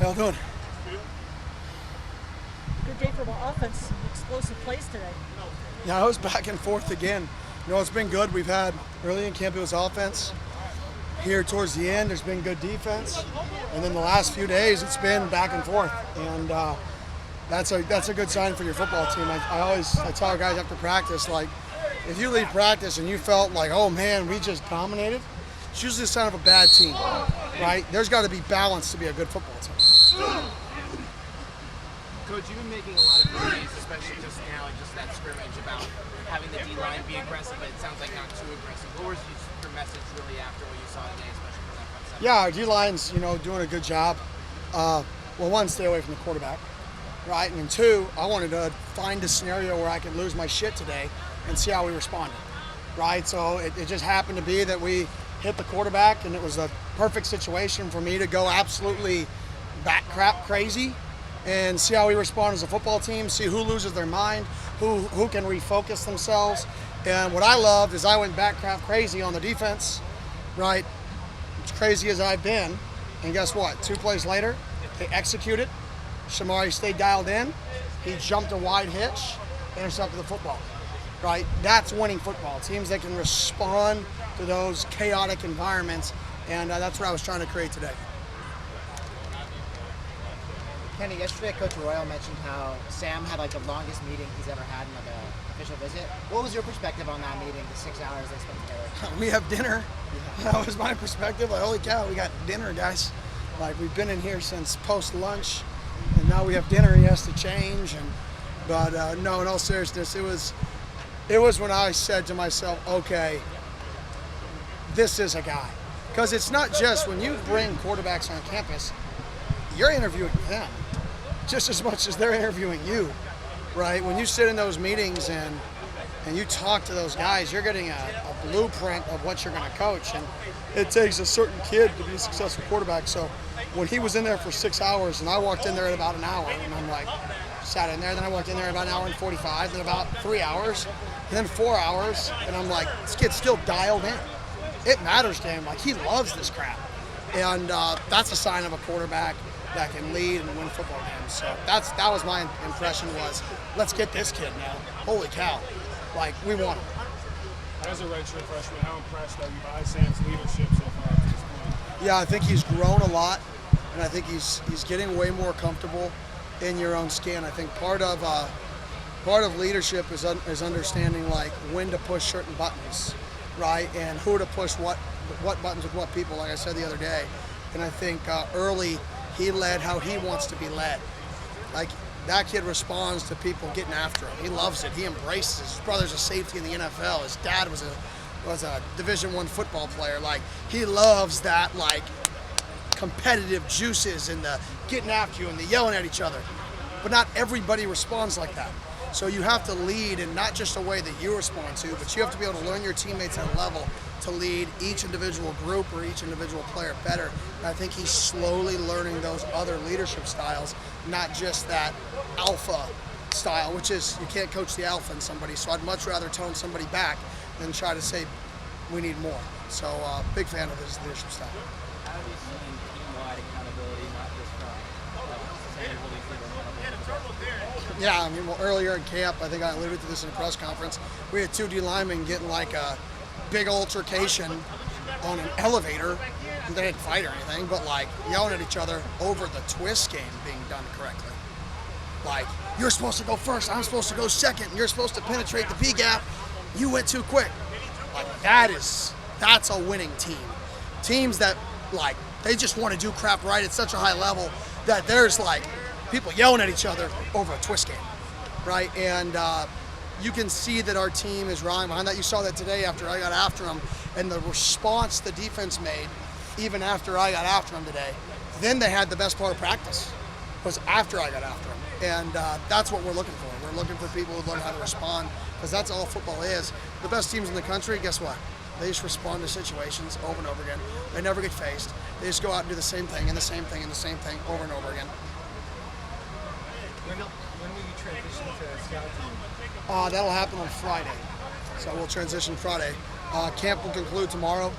How you doing? Good day for offense. Some explosive plays today. Yeah, I was back and forth again. You know, it's been good. We've had early in camp it was offense. Here towards the end, there's been good defense, and then the last few days it's been back and forth, and that's a good sign for your football team. I tell guys after practice, like, if you leave practice and you felt like, oh man, we just dominated, it's usually a sign of a bad team, right? There's got to be balance to be a good football team. Coach, you've been making a lot of plays, especially just now, and just that scrimmage about having the D-line be aggressive, but it sounds like not too aggressive. What was your message really after what you saw today, especially from that front seven? Yeah, our D-line's, doing a good job. Well, one, stay away from the quarterback, right? And then two, I wanted to find a scenario where I could lose my shit today and see how we responded, right? So it just happened to be that we hit the quarterback, and it was a perfect situation for me to go absolutely bat crap crazy and see how we respond as a football team, see who loses their mind, who can refocus themselves. And what I loved is I went bat crap crazy on the defense, right? As crazy as I've been. And guess what? 2 plays later, they executed. Shamari stayed dialed in. He jumped a wide hitch, intercepted the football, right? That's winning football. Teams that can respond to those chaotic environments, and that's what I was trying to create today. Kenny, yesterday Coach Royal mentioned how Sam had the longest meeting he's ever had in an official visit. What was your perspective on that meeting, the 6 hours they spent together? We have dinner. Yeah. That was my perspective. Holy cow, we got dinner, guys. We've been in here since post-lunch, and now we have dinner. He has to change. But no, in all seriousness, it was when I said to myself, okay, this is a guy. Because it's not just when you bring quarterbacks on campus, you're interviewing them just as much as they're interviewing you, right? When you sit in those meetings and you talk to those guys, you're getting a blueprint of what you're going to coach, and it takes a certain kid to be a successful quarterback. So when he was in there for 6 hours and I walked in there at about an hour, and I'm like, sat in there, then I walked in there about an hour and 45, then about 3 hours, and then 4 hours, and I'm like, this kid's still dialed in. It matters to him. He loves this crap. And that's a sign of a quarterback that can lead and win football games. So that was my impression was, let's get this kid now. Holy cow. We want him. As a redshirt freshman, how impressed are you by Sam's leadership so far at this point? Yeah, I think he's grown a lot, and I think he's getting way more comfortable in your own skin. I think part of leadership is understanding when to push certain buttons, right, and who to push what buttons with what people, like I said the other day. And I think early he led how he wants to be led. That kid responds to people getting after him. He loves it. He embraces it. His brother's a safety in the NFL. His dad was a Division I football player. He loves that competitive juices and the getting after you and the yelling at each other. But not everybody responds like that. So you have to lead in not just a way that you respond to, but you have to be able to learn your teammates at a level to lead each individual group or each individual player better. And I think he's slowly learning those other leadership styles, not just that alpha style, which is you can't coach the alpha in somebody. So I'd much rather tone somebody back than try to say we need more. So big fan of his leadership style. How have you seen team-wide accountability, not just from Sam holding people accountable? Yeah, earlier in camp, I think I alluded to this in a press conference, we had 2 D linemen getting a big altercation on an elevator. They didn't fight or anything, but yelling at each other over the twist game being done correctly. You're supposed to go first, I'm supposed to go second, and you're supposed to penetrate the B gap. You went too quick. That's a winning team. Teams that they just want to do crap right at such a high level that there's people yelling at each other over a twist game, right? And you can see that our team is rallying behind that. You saw that today after I got after them, and the response the defense made, even after I got after them today. Then they had the best part of practice, was after I got after them. And that's what we're looking for. We're looking for people who learn how to respond, because that's all football is. The best teams in the country, guess what? They just respond to situations over and over again. They never get faced. They just go out and do the same thing and the same thing and the same thing over and over again. When will you transition to scout team? That'll happen on Friday. So we'll transition Friday. Camp will conclude tomorrow,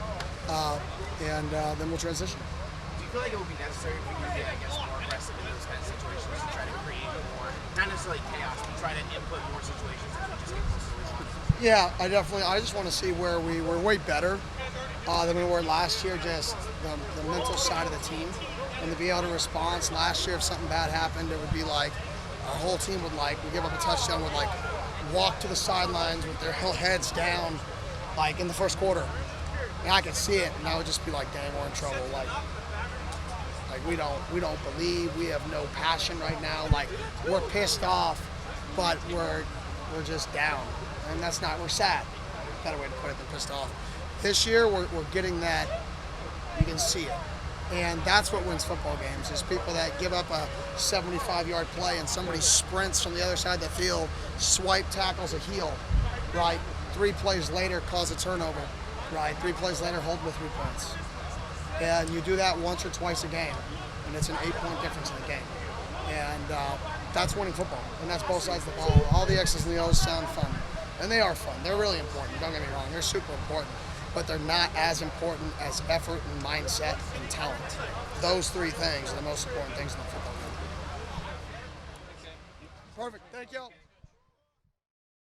and then we'll transition. Do you feel like it will be necessary for you to get, more aggressive isolate chaos and try to input more situations as we just get closer to the result? Yeah, I just want to see where we're way better than we were last year. Just the mental side of the team and to be able to respond. Last year, if something bad happened, it would be like our whole team would we give up a touchdown, would walk to the sidelines with their heads down, in the first quarter. And I could see it, and I would just be like, "Dang, we're in trouble." We don't believe. We have no passion right now. We're pissed off, but we're just down, and that's not. We're sad. Better way to put it than pissed off. This year, we're getting that. You can see it, and that's what wins football games. Is people that give up a 75-yard play and somebody sprints from the other side of the field, swipe tackles a heel, right? 3 plays later, cause a turnover, right? 3 plays later, hold with 3 points. And you do that once or twice a game, and it's an 8-point difference in the game. And that's winning football, and that's both sides of the ball. All the X's and the O's sound fun, and they are fun. They're really important, don't get me wrong. They're super important, but they're not as important as effort and mindset and talent. Those 3 things are the most important things in the football game. Perfect, thank you.